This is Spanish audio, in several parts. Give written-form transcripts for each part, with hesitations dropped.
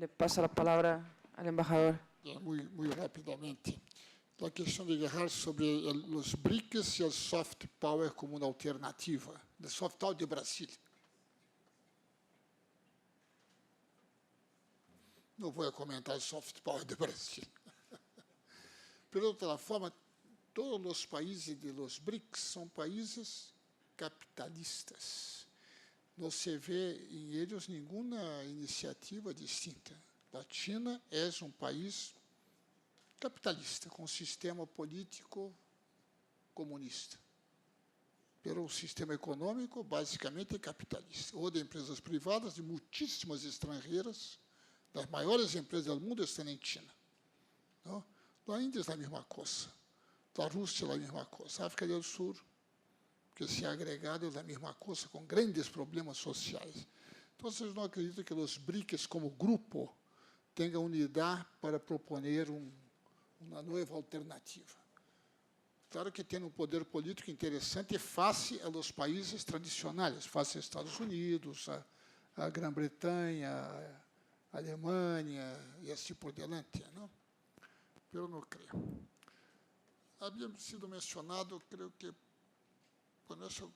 le paso la palabra al embajador. Muy rápidamente. La cuestión de dejar sobre los BRICS y el soft power como una alternativa, el soft power de Brasil. No voy a comentar el soft power de Brasil. Pero, de otra forma, todos los países de los BRICS son países capitalistas. No se ve en ellos ninguna iniciativa distinta. La China es un país capitalista, com um sistema político comunista. Pero o sistema econômico, basicamente, é capitalista. Ou de empresas privadas, de muitíssimas estrangeiras, das maiores empresas do mundo estão em China. Não? Da Índia é a mesma coisa. Da Rússia é a mesma coisa. A África do Sul, que se ha agregado, é a mesma coisa, com grandes problemas sociais. Então, vocês não acreditam que os BRICS, como grupo, tenham unidade para proponer uma nova alternativa. Claro que tem um poder político interessante face aos países tradicionais, face aos Estados Unidos, a Grã-Bretanha, a Alemanha e assim por diante, não? Eu não creio. Havia sido mencionado, creio que por nosso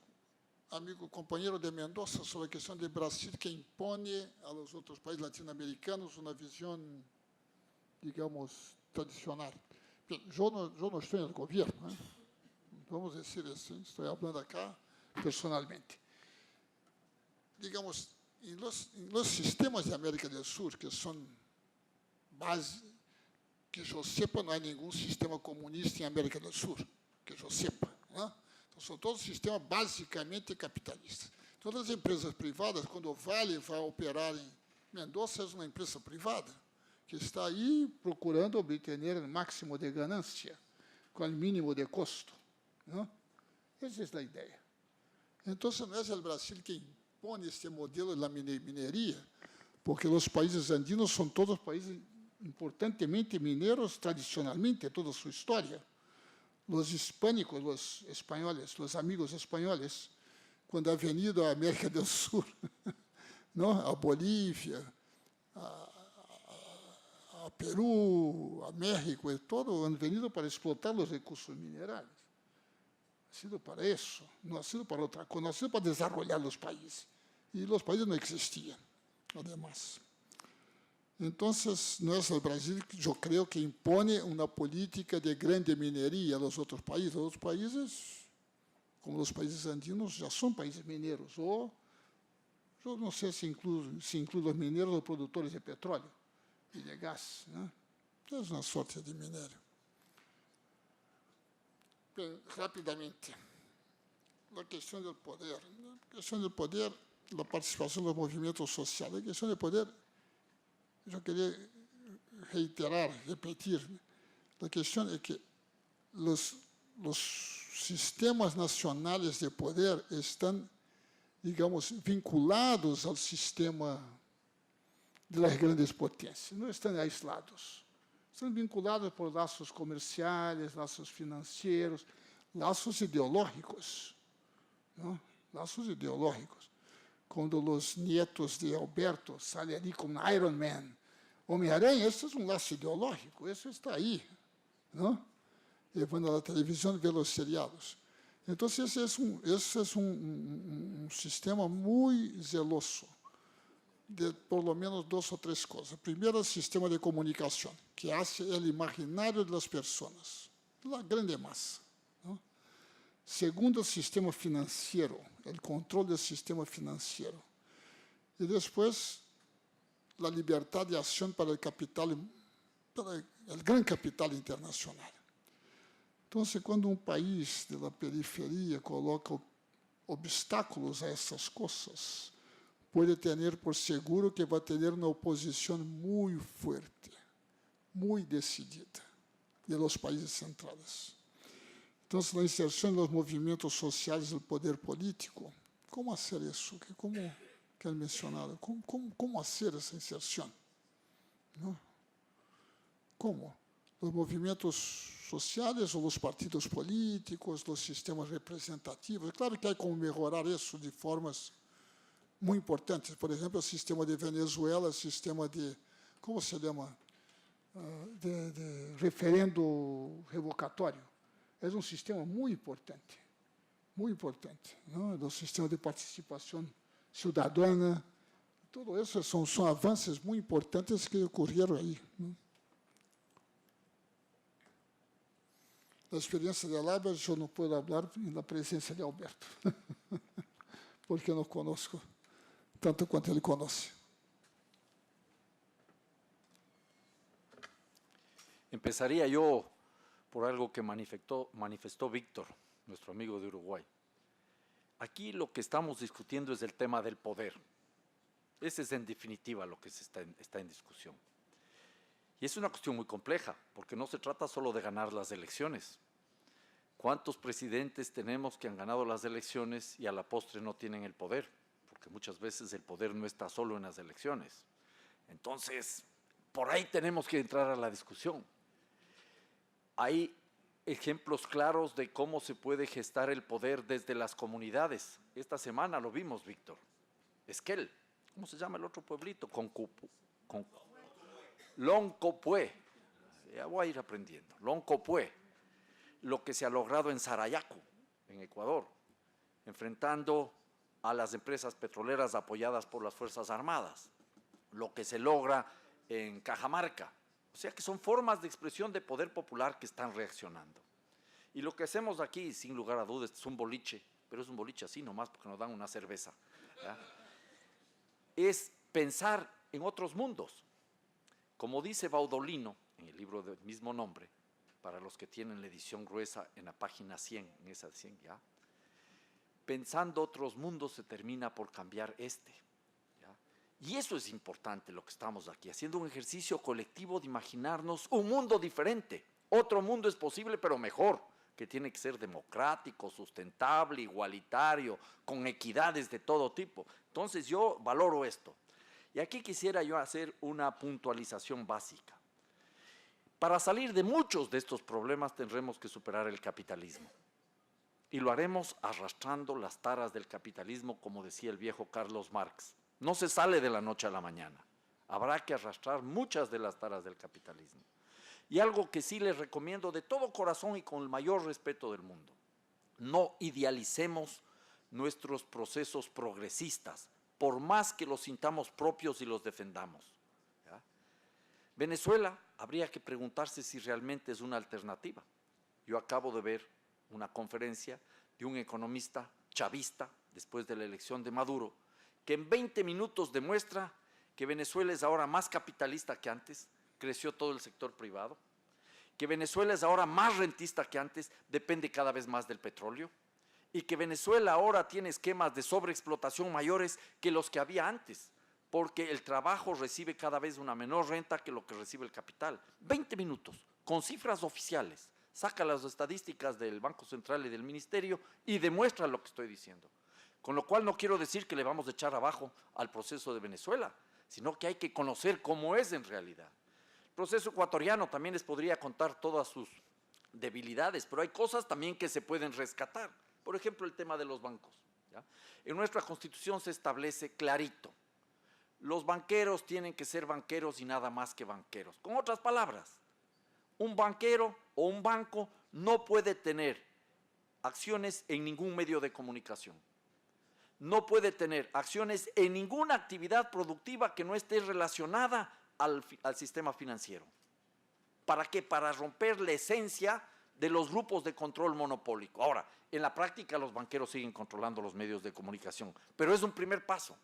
amigo companheiro de Mendoza, sobre a questão de Brasil que impõe aos outros países latino-americanos uma visão, digamos, tradicional. Eu não estou no governo, né? Vamos dizer assim, estou falando acá personalmente. Digamos, em los sistemas de América do Sul, que são base, que eu sepa, não há nenhum sistema comunista em América do Sul, que eu sepa, né? Então, são todos sistemas basicamente capitalistas. Todas as empresas privadas, quando o Vale vai operar em Mendoza, é uma empresa privada, que está aí procurando obter o máximo de ganância, com o mínimo de custo. Não? Essa é a ideia. Então, não é o Brasil que impõe este modelo da mineria, porque os países andinos são todos países importantemente mineiros, tradicionalmente, toda a sua história. Os hispânicos, os espanhóis, os amigos espanhóis, quando han venido à América do Sul, não? A Bolívia, a Peru, a México, e todo, han venido para explotar os recursos minerais. Ha sido para isso, não ha sido para outra coisa, não ha sido para desenvolver os países. E os países não existiam, además. Então, não é o Brasil que eu creio que impõe uma política de grande mineria aos outros países. Os outros países, como os países andinos, já são países mineiros. Ou, eu não sei se inclui os mineiros ou produtores de petróleo e de gás, né? É uma sorte de minério. Bem, rapidamente, a questão do poder. A questão do poder, da participação dos movimentos sociais. A questão do poder, eu queria reiterar, repetir, a questão é que os sistemas nacionais de poder estão, digamos, vinculados ao sistema das grandes potências, não estão aislados. Estão vinculados por laços comerciais, laços financeiros, laços ideológicos. Não? Laços ideológicos. Quando os netos de Alberto saem ali como Iron Man, Homem-Aranha, esse é um laço ideológico, esse está aí, não? Levando à televisão, ver os seriados. Então, esse é um sistema muito zeloso, de por lo menos 2 ou 3 coisas. Primeiro, o sistema de comunicação, que hace o imaginário das pessoas, da grande massa. Não? Segundo, o sistema financeiro, o controle do sistema financeiro. E depois, a liberdade de ação para o capital, para o grande capital internacional. Então, quando um país da periferia coloca obstáculos a essas coisas, pode ter por seguro que vai ter uma oposição muito forte, muito decidida, dos países centrais. Então, a inserção dos movimentos sociais do poder político, como fazer isso? Como que é mencionado? Como fazer essa inserção? Não? Como? Os movimentos sociais ou os partidos políticos, os sistemas representativos. Claro que há como melhorar isso de formas muito importantes. Por exemplo, o sistema de Venezuela, o sistema de ¿cómo se llama? De referendo revocatório. É um sistema muito importante, não? Do sistema de participação cidadana. Tudo isso são avanços muito importantes que ocorreram aí. Não? Da experiência de Labras, eu não posso falar na presença de Alberto, porque não conosco tanto quanto ele conhece. Empezaría yo por algo que manifestó Víctor, nuestro amigo de Uruguay. Aquí lo que estamos discutiendo es el tema del poder. Ese es en definitiva lo que está en discusión. Y es una cuestión muy compleja, porque no se trata solo de ganar las elecciones. ¿Cuántos presidentes tenemos que han ganado las elecciones y a la postre no tienen el poder? Porque muchas veces el poder no está solo en las elecciones. Entonces, por ahí tenemos que entrar a la discusión. Hay ejemplos claros de cómo se puede gestar el poder desde las comunidades. Esta semana lo vimos, Víctor. Esquel, ¿cómo se llama el otro pueblito? Loncopué. Ya voy a ir aprendiendo. Loncopué. Lo que se ha logrado en Sarayaco, en Ecuador, enfrentando a las empresas petroleras apoyadas por las Fuerzas Armadas. Lo que se logra en Cajamarca. O sea que son formas de expresión de poder popular que están reaccionando. Y lo que hacemos aquí, sin lugar a dudas, es un boliche, pero es un boliche así nomás porque nos dan una cerveza, ¿ya? Es pensar en otros mundos. Como dice Baudolino, en el libro del mismo nombre, para los que tienen la edición gruesa en la página 100, en esa 100 ya, pensando otros mundos se termina por cambiar este. Y eso es importante lo que estamos aquí, haciendo un ejercicio colectivo de imaginarnos un mundo diferente. Otro mundo es posible, pero mejor, que tiene que ser democrático, sustentable, igualitario, con equidades de todo tipo. Entonces yo valoro esto. Y aquí quisiera yo hacer una puntualización básica. Para salir de muchos de estos problemas tendremos que superar el capitalismo. Y lo haremos arrastrando las taras del capitalismo, como decía el viejo Carlos Marx. No se sale de la noche a la mañana. Habrá que arrastrar muchas de las taras del capitalismo. Y algo que sí les recomiendo de todo corazón y con el mayor respeto del mundo. No idealicemos nuestros procesos progresistas, por más que los sintamos propios y los defendamos. ¿Ya? Venezuela, habría que preguntarse si realmente es una alternativa. Yo acabo de ver una conferencia de un economista chavista, después de la elección de Maduro, que en 20 minutos demuestra que Venezuela es ahora más capitalista que antes, creció todo el sector privado, que Venezuela es ahora más rentista que antes, depende cada vez más del petróleo, y que Venezuela ahora tiene esquemas de sobreexplotación mayores que los que había antes, porque el trabajo recibe cada vez una menor renta que lo que recibe el capital. 20 minutos, con cifras oficiales, saca las estadísticas del Banco Central y del Ministerio y demuestra lo que estoy diciendo. Con lo cual no quiero decir que le vamos a echar abajo al proceso de Venezuela, sino que hay que conocer cómo es en realidad. El proceso ecuatoriano también les podría contar todas sus debilidades, pero hay cosas también que se pueden rescatar. Por ejemplo, el tema de los bancos, ¿ya? En nuestra Constitución se establece clarito, los banqueros tienen que ser banqueros y nada más que banqueros. Con otras palabras, un banquero o un banco no puede tener acciones en ningún medio de comunicación. No puede tener acciones en ninguna actividad productiva que no esté relacionada al sistema financiero. ¿Para qué? Para romper la esencia de los grupos de control monopólico. Ahora, en la práctica los banqueros siguen controlando los medios de comunicación, pero es un primer paso.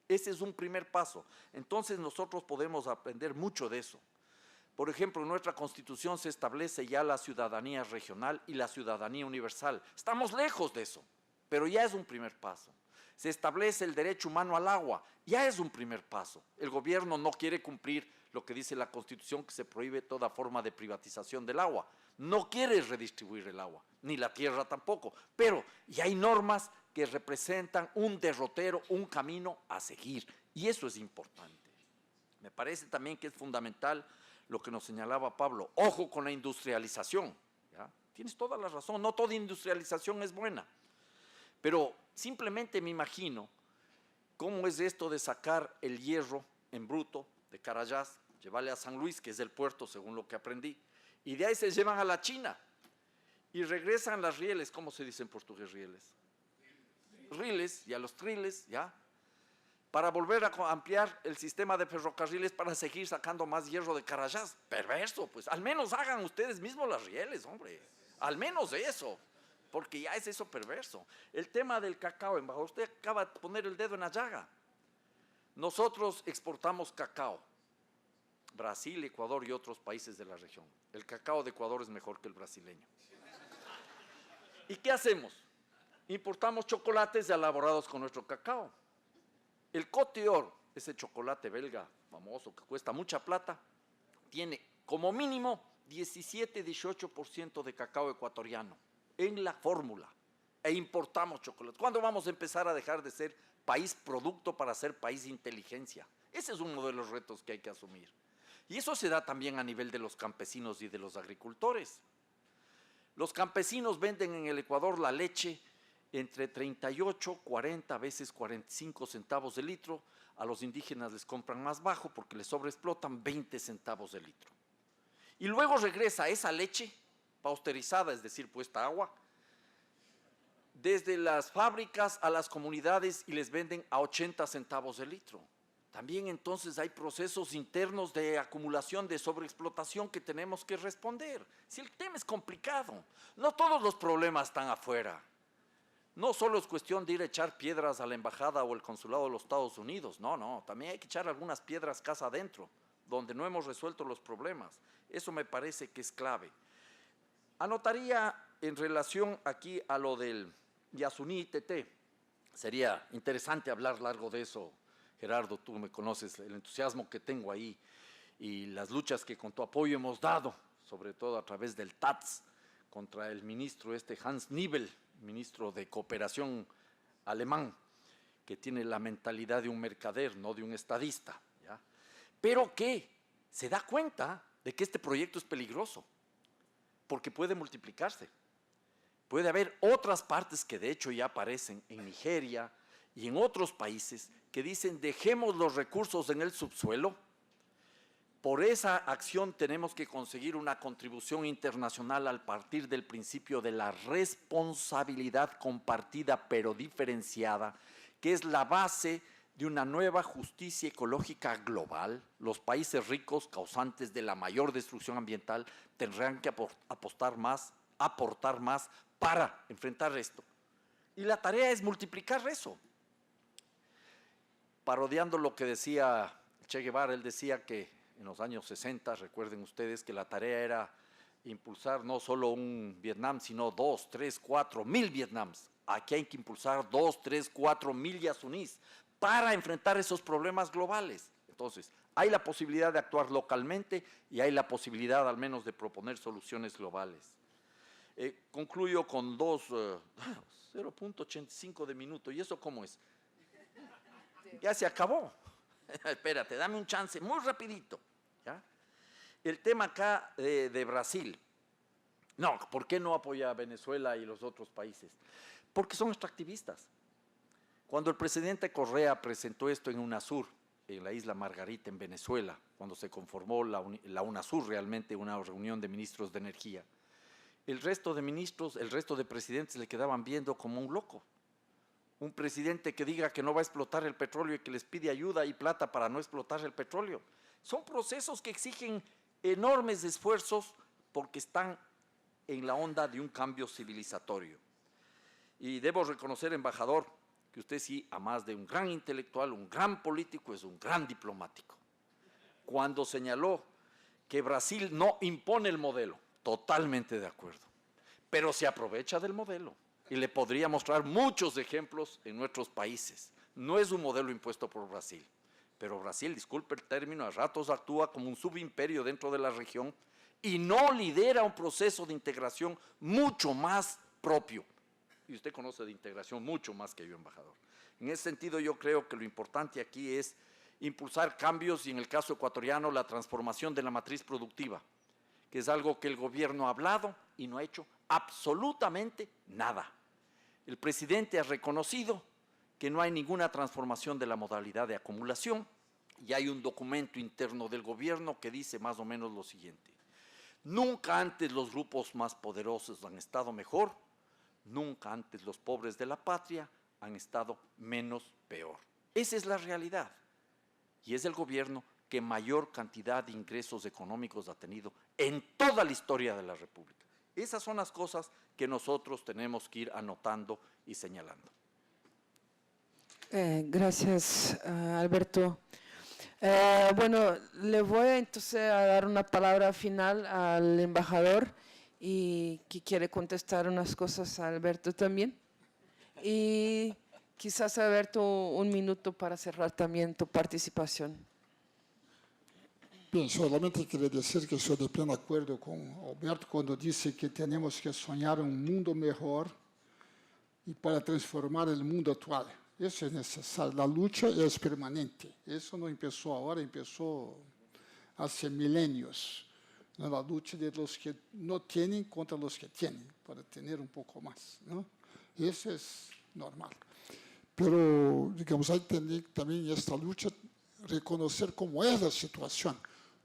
Ese es un primer paso. Entonces nosotros podemos aprender mucho de eso. Por ejemplo, en nuestra Constitución se establece ya la ciudadanía regional y la ciudadanía universal. Estamos lejos de eso, pero ya es un primer paso. Se establece el derecho humano al agua, ya es un primer paso. El gobierno no quiere cumplir lo que dice la Constitución, que se prohíbe toda forma de privatización del agua. No quiere redistribuir el agua, ni la tierra tampoco, pero ya hay normas que representan un derrotero, un camino a seguir, y eso es importante. Me parece también que es fundamental lo que nos señalaba Pablo, ojo con la industrialización, ¿ya? Tienes toda la razón, no toda industrialización es buena, pero simplemente me imagino cómo es esto de sacar el hierro en bruto de Carayás llevarle a San Luis, que es el puerto, según lo que aprendí, y de ahí se llevan a la China, y regresan las rieles, ¿cómo se dice en portugués rieles? Riles, y a los triles, ¿ya? Para volver a ampliar el sistema de ferrocarriles para seguir sacando más hierro de Carayás. Perverso, pues, al menos hagan ustedes mismos las rieles, hombre, al menos eso, porque ya es eso perverso. El tema del cacao, embajador, usted acaba de poner el dedo en la llaga. Nosotros exportamos cacao, Brasil, Ecuador y otros países de la región. El cacao de Ecuador es mejor que el brasileño. ¿Y qué hacemos? Importamos chocolates ya elaborados con nuestro cacao. El Côte d'Or, ese chocolate belga famoso que cuesta mucha plata, tiene como mínimo 17-18% de cacao ecuatoriano en la fórmula. E importamos chocolate. ¿Cuándo vamos a empezar a dejar de ser país producto para ser país inteligencia? Ese es uno de los retos que hay que asumir. Y eso se da también a nivel de los campesinos y de los agricultores. Los campesinos venden en el Ecuador la leche entre 38, 40, a veces 45 centavos de litro. A los indígenas les compran más bajo porque les sobreexplotan 20 centavos de litro. Y luego regresa esa leche pasteurizada, es decir, puesta agua, desde las fábricas a las comunidades y les venden a 80 centavos de litro. También entonces hay procesos internos de acumulación, de sobreexplotación que tenemos que responder. Si el tema es complicado, no todos los problemas están afuera. No solo es cuestión de ir a echar piedras a la embajada o el consulado de los Estados Unidos, no, también hay que echar algunas piedras casa adentro, donde no hemos resuelto los problemas. Eso me parece que es clave. Anotaría en relación aquí a lo del Yasuní ITT, sería interesante hablar largo de eso. Gerardo, tú me conoces, el entusiasmo que tengo ahí y las luchas que con tu apoyo hemos dado, sobre todo a través del TATS, contra el ministro Hans Niebel, ministro de Cooperación alemán, que tiene la mentalidad de un mercader, no de un estadista, ¿ya? Pero que se da cuenta de que este proyecto es peligroso, porque puede multiplicarse. Puede haber otras partes que de hecho ya aparecen en Nigeria y en otros países que dicen dejemos los recursos en el subsuelo. Por esa acción tenemos que conseguir una contribución internacional al partir del principio de la responsabilidad compartida pero diferenciada, que es la base de una nueva justicia ecológica global. Los países ricos, causantes de la mayor destrucción ambiental, tendrán que aportar más para enfrentar esto. Y la tarea es multiplicar eso. Parodiando lo que decía Che Guevara, él decía que en los años 60, recuerden ustedes que la tarea era impulsar no solo un Vietnam, sino 2, 3, 4 mil Vietnams. Aquí hay que impulsar 2, 3, 4 mil Yasunís para enfrentar esos problemas globales. Entonces, hay la posibilidad de actuar localmente y hay la posibilidad al menos de proponer soluciones globales. Concluyo con 0.85 de minuto. ¿Y eso cómo es? Ya se acabó. Espérate, dame un chance, muy rapidito. ¿Ya? El tema acá de Brasil. No, ¿por qué no apoya a Venezuela y los otros países? Porque son extractivistas. Cuando el presidente Correa presentó esto en UNASUR, en la isla Margarita, en Venezuela, cuando se conformó la UNASUR, realmente una reunión de ministros de energía, el resto de ministros, el resto de presidentes le quedaban viendo como un loco. Un presidente que diga que no va a explotar el petróleo y que les pide ayuda y plata para no explotar el petróleo. Son procesos que exigen enormes esfuerzos porque están en la onda de un cambio civilizatorio. Y debo reconocer, embajador, que usted sí, a más de un gran intelectual, un gran político, es un gran diplomático. Cuando señaló que Brasil no impone el modelo, totalmente de acuerdo, pero se aprovecha del modelo. Y le podría mostrar muchos ejemplos en nuestros países. No es un modelo impuesto por Brasil, pero Brasil, disculpe el término, a ratos actúa como un subimperio dentro de la región y no lidera un proceso de integración mucho más propio. Y usted conoce de integración mucho más que yo, embajador. En ese sentido, yo creo que lo importante aquí es impulsar cambios y, en el caso ecuatoriano, la transformación de la matriz productiva, que es algo que el gobierno ha hablado y no ha hecho absolutamente nada. El presidente ha reconocido que no hay ninguna transformación de la modalidad de acumulación y hay un documento interno del gobierno que dice más o menos lo siguiente: nunca antes los grupos más poderosos han estado mejor, nunca antes los pobres de la patria han estado menos peor. Esa es la realidad, y es el gobierno que mayor cantidad de ingresos económicos ha tenido en toda la historia de la República. Esas son las cosas que nosotros tenemos que ir anotando y señalando. Gracias, Alberto. Bueno, le voy entonces a dar una palabra final al embajador y que quiere contestar unas cosas a Alberto también. Y quizás, Alberto, un minuto para cerrar también tu participación. Bem, solamente queria dizer que estou de pleno acordo com Alberto quando disse que temos que sonhar um mundo melhor e para transformar o mundo atual. Isso é necessário. A luta é permanente. Isso não começou agora, começou há milênios. A luta de los que não têm contra os que têm, para ter um pouco mais. Não? Isso é normal. Pero, digamos, hay que também esta luta reconhecer como é a situação,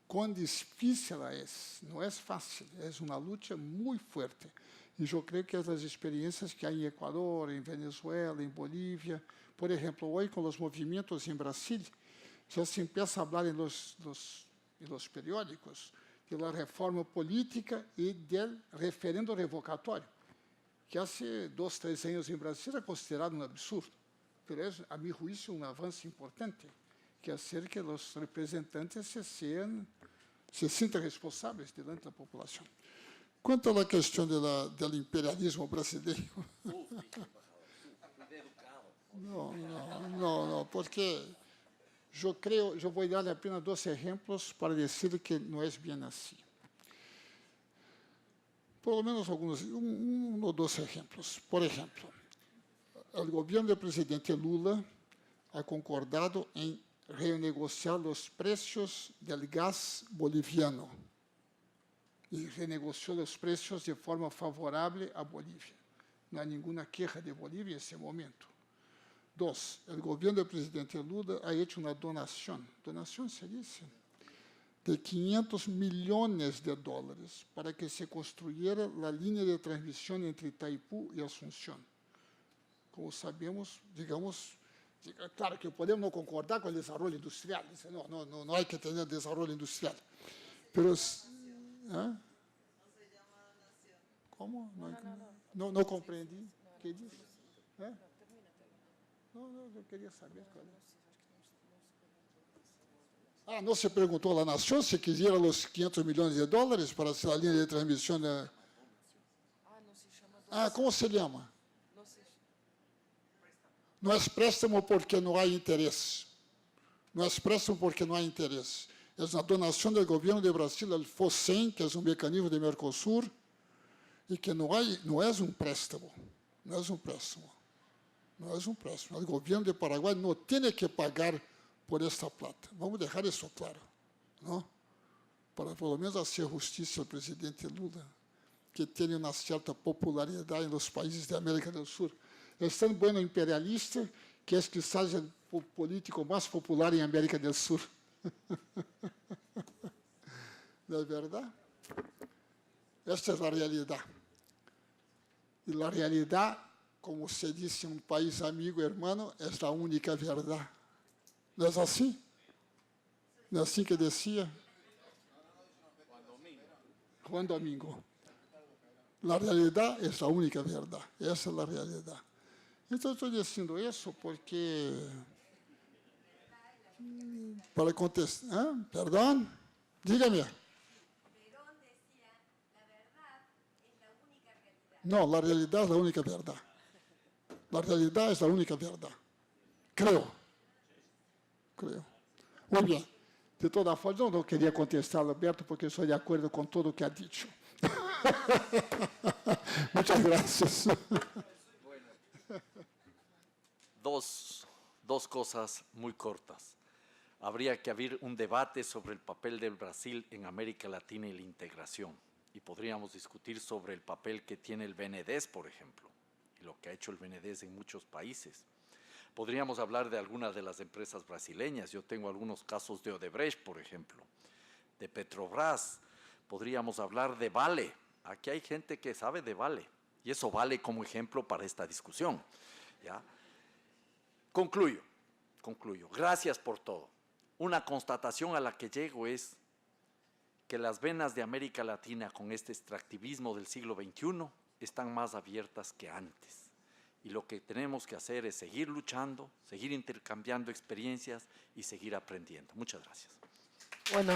quão difícil ela é. Não é fácil, é uma luta muito forte. E eu creio que as experiências que há em Equador, em Venezuela, em Bolívia, por exemplo, hoje com os movimentos em Brasil, já se empieza a falar em los periódicos de la reforma política e del referendo revocatório, que há 2, 3 anos em Brasil era considerado um absurdo, mas, a meu juízo, um avanço importante, que é hacer que os representantes se sintam responsáveis diante da população. Quanto à questão do imperialismo brasileiro, não, porque eu vou dar apenas 2 exemplos para dizer que não é bem assim. Por lo menos alguns, um ou 2 exemplos. Por exemplo, o governo do presidente Lula ha concordado em renegociar os preços do gás boliviano e renegociou os preços de forma favorável à Bolívia. Não há nenhuma queixa de Bolívia nesse momento. 2. O governo do presidente Lula ha hecho uma donação se diz, de $500 milhões para que se construyera a linha de transmissão entre Itaipú e Asunción. Como sabemos, digamos, claro que podemos não concordar com o desenvolvimento industrial, não há que ter desenvolvimento industrial, mas como? Não compreendi. O que disse? Não, eu queria saber qual é. Não se perguntou à nação se quisiera os $500 milhões para a linha de transmissão. Como se chama? Não é préstamo porque não há interesse. Não é préstamo porque não há interesse. É uma donação do governo do Brasil ao FOSEM, que é um mecanismo de Mercosul, e que não é um préstamo. Não é um préstamo. Não é um préstamo. O governo de Paraguai não tem que pagar por esta plata. Vamos deixar isso claro, não? Para, pelo menos, fazer justiça ao presidente Lula, que tem uma certa popularidade nos países da América do Sul. É tão bueno imperialista que é quizás o político mais popular em América do Sul. Não é verdade? Esta é a realidade. E a realidade, como se disse em um país amigo, hermano, é a única verdade. Não é assim? Não é assim que dizia? Juan Domingo. A realidade é a única verdade. Essa é a realidade. Então, estou dizendo isso porque, para contestar, perdão, diga-me. Não, a realidade é a única verdade. A realidade é a única verdade. Creio. Muito bem. De toda forma, eu não queria contestar, Alberto, porque sou de acordo com tudo o que ha dicho. Muchas gracias. Dos cosas muy cortas. Habría que abrir un debate sobre el papel del Brasil en América Latina y la integración. Y podríamos discutir sobre el papel que tiene el BNDES, por ejemplo, y lo que ha hecho el BNDES en muchos países. Podríamos hablar de algunas de las empresas brasileñas. Yo tengo algunos casos de Odebrecht, por ejemplo, de Petrobras. Podríamos hablar de Vale. Aquí hay gente que sabe de Vale y eso vale como ejemplo para esta discusión, ¿ya? Concluyo. Gracias por todo. Una constatación a la que llego es que las venas de América Latina con este extractivismo del siglo XXI están más abiertas que antes. Y lo que tenemos que hacer es seguir luchando, seguir intercambiando experiencias y seguir aprendiendo. Muchas gracias. Bueno,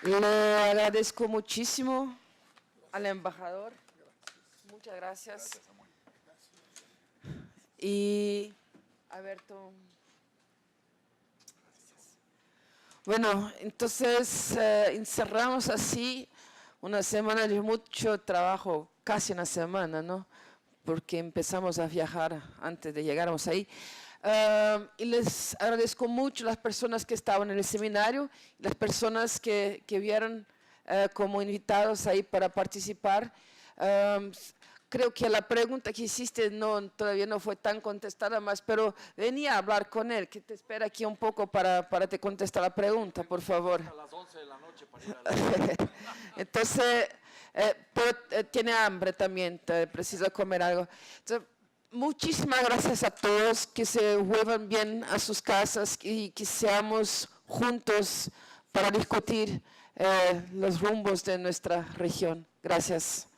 le agradezco muchísimo al embajador. Muchas gracias. Y, Alberto. Bueno, entonces encerramos así una semana de mucho trabajo, casi una semana, ¿no? Porque empezamos a viajar antes de llegarmos ahí. Y les agradezco mucho a las personas que estaban en el seminario, las personas que vieron como invitados ahí para participar. Creo que la pregunta que hiciste todavía no fue tan contestada más, pero venía a hablar con él, que te espera aquí un poco para te contestar la pregunta, por favor. A las 11 de la noche para ir a la... Entonces, pero tiene hambre también, precisa comer algo. Entonces, muchísimas gracias a todos, que se vuelvan bien a sus casas y que seamos juntos para discutir los rumbos de nuestra región. Gracias.